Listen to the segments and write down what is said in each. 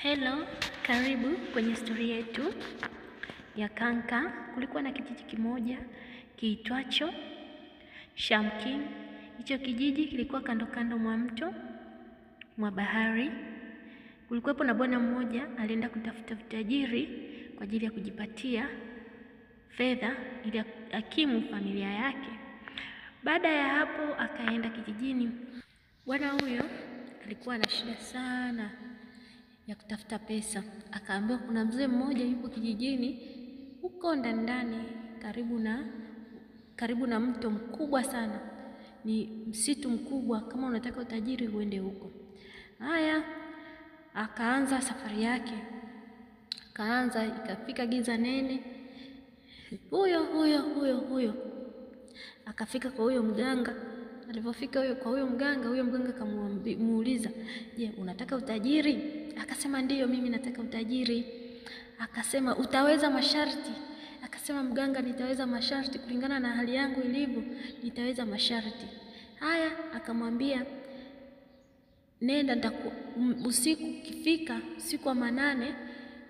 Hello, karibu kwenye story yetu ya Kanka. Kulikuwa na kijiji kimoja kiitwacho Shamkin. Hicho kijiji kilikuwa kando kando mwa mto mwa bahari. Kulikuwepo na bwana mmoja alienda kutafuta utajiri kwa ajili ya kujipatia fedha ili akimu familia yake. Baada ya hapo akaenda kijijini. Bwana huyo alikuwa na shida sana ya kutafuta pesa. Akaambiwa kuna mzee mmoja yupo kijijini huko ndani karibu na mto mkubwa sana, ni msitu mkubwa, kama unataka utajiri uende huko. Haya, akaanza safari yake. Ikafika giza nene, huyo akafika kwa huyo mganga. Alipofika kwa huyo mganga akamuuliza, je, unataka utajiri? Akasema ndiyo, mimi nataka utajiri. Akasema utaweza masharti? Akasema mganga, nitaweza masharti kulingana na hali yangu ilivyo, nitaweza masharti. Haya, akamwambia nenda, usiku ukifika, usiku wa manane,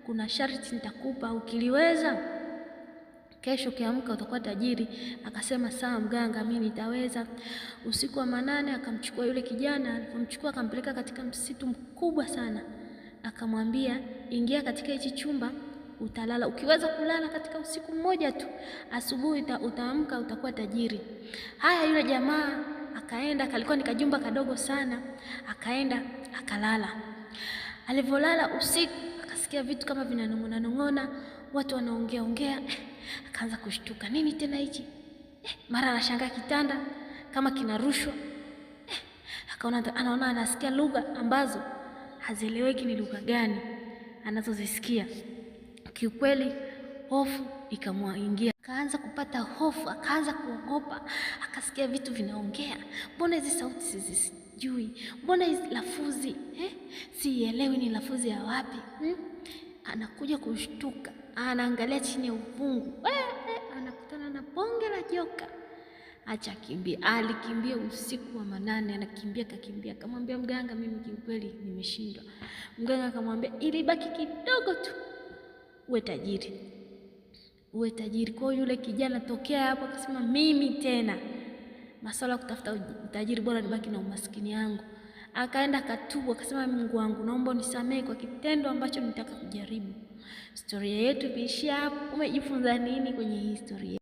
kuna sharti nitakupa, ukiliweza kesho ukiamka utakuwa tajiri. Akasema sawa mganga, mimi nitaweza. Usiku wa manane akamchukua yule kijana. Alipomchukua akampeleka katika msitu mkubwa sana, akamwambia ingia katika hichi chumba, utalala. Ukiweza kulala katika usiku mmoja tu, asubuhi utaamka utakuwa tajiri. Haya, yule jamaa akaenda, kalikuwa ni kajumba kadogo sana, akaenda akalala. Alivyolala usiku akasikia vitu kama vinanong'ona, watu wanaongea. Akaanza kushtuka, nini tena hichi? Mara anashangaa kitanda kama kinarushwa. Anaona anasikia lugha ambazo hazieleweki ni lugha gani anazozisikia. Kiukweli hofu ikamwingia, akaanza kupata hofu, akaanza kuogopa. Akasikia vitu vinaongea, mbona hizi sauti sizijui? Mbona hizi lafuzi sielewi ni lafuzi ya wapi? Anakuja kushtuka, anaangalia chini ya uvungu, anakutana na bonge la joka. Acha kimbia. Alikimbia usiku wa manane, anakimbia, akamwambia mganga, mimi kiukweli nimeshindwa. Mganga akamwambia ilibaki kidogo tu uwe tajiri. Kwa yule kijana tokea hapo akasema mimi tena masuala kutafuta utajiri, bora nibaki na umaskini yangu. Akaenda akatubu, akasema Mungu wangu, naomba unisamehe kwa kitendo ambacho nitaka kujaribu. Historia yetu imeishia hapo. Umejifunza nini kwenye hii historia?